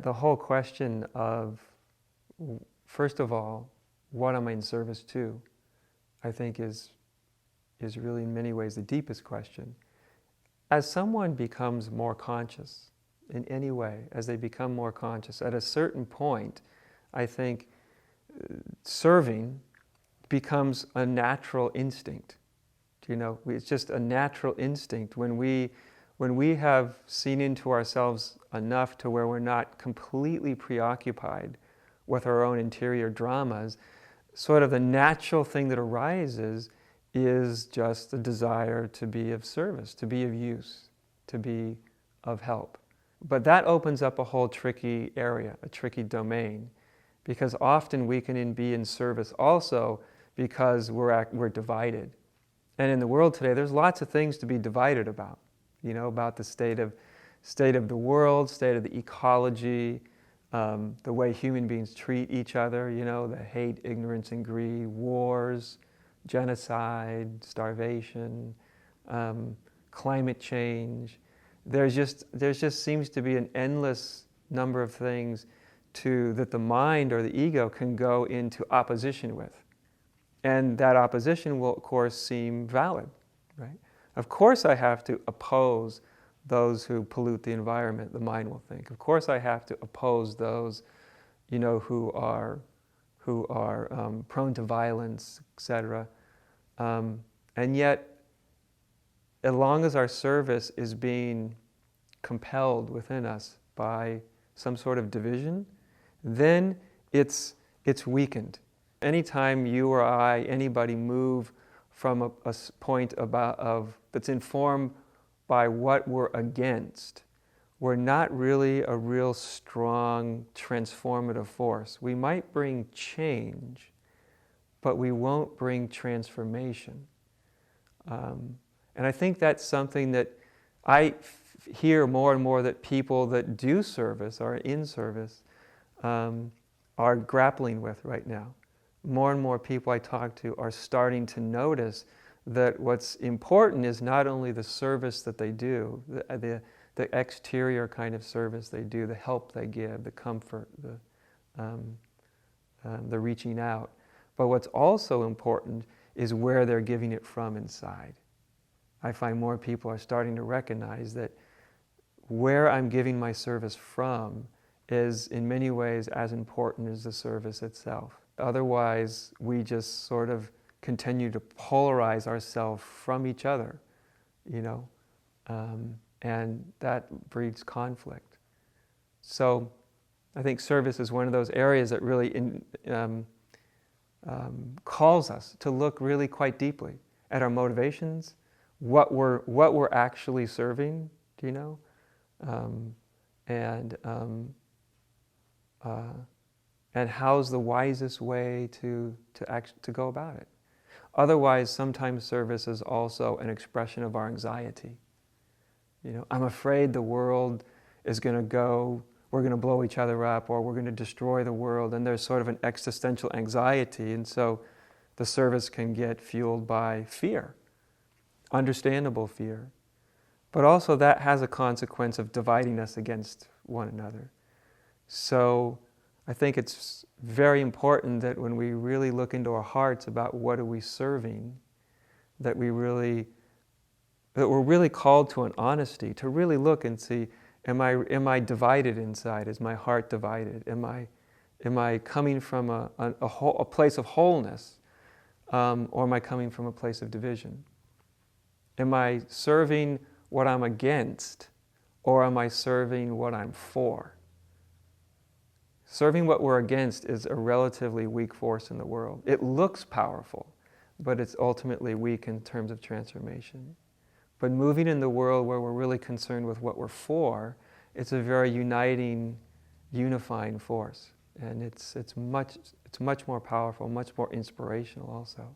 the whole question of, first of all, what am I in service to, I think is really in many ways the deepest question. As someone becomes more conscious in any way, as they become more conscious, at a certain point, I think serving becomes a natural instinct. It's just a natural instinct when we have seen into ourselves enough to where we're not completely preoccupied with our own interior dramas. Sort of the natural thing that arises is just the desire to be of service, to be of use, to be of help. But that opens up a whole tricky area, a tricky domain, because often we can be in service also because we're divided. And in the world today, there's lots of things to be divided about. About the state of the world, state of the ecology, the way human beings treat each other, the hate, ignorance, and greed, wars, genocide, starvation, climate change. There just seems to be an endless number of things that the mind or the ego can go into opposition with. And that opposition will, of course, seem valid, right? Of course I have to oppose those who pollute the environment, the mind will think. Of course I have to oppose those, who are prone to violence, etc. And yet, as long as our service is being compelled within us by some sort of division, then it's weakened. Anytime you or I, anybody, move from a point that's informed by what we're against, we're not really a real strong transformative force. We might bring change, but we won't bring transformation. And I think that's something that I hear more and more that people that do service, are in service, are grappling with right now. More and more people I talk to are starting to notice that what's important is not only the service that they do, the exterior kind of service they do, the help they give, the comfort, the reaching out, but what's also important is where they're giving it from inside. I find more people are starting to recognize that where I'm giving my service from is in many ways as important as the service itself. Otherwise, we just sort of continue to polarize ourselves from each other, and that breeds conflict. So I think service is one of those areas that really calls us to look really quite deeply at our motivations, what we're actually serving, and how's the wisest way to go about it. Otherwise, sometimes service is also an expression of our anxiety. I'm afraid the world is going to go, we're going to blow each other up, or we're going to destroy the world, and there's sort of an existential anxiety, and so the service can get fueled by fear, understandable fear. But also that has a consequence of dividing us against one another. So I think it's very important that when we really look into our hearts about what are we serving, that we're really called to an honesty, to really look and see, am I divided inside? Is my heart divided? Am I coming from a place of wholeness, or am I coming from a place of division? Am I serving what I'm against, or am I serving what I'm for? Serving what we're against is a relatively weak force in the world. It looks powerful, but it's ultimately weak in terms of transformation. But moving in the world where we're really concerned with what we're for, it's a very uniting, unifying force. And it's much more powerful, much more inspirational also.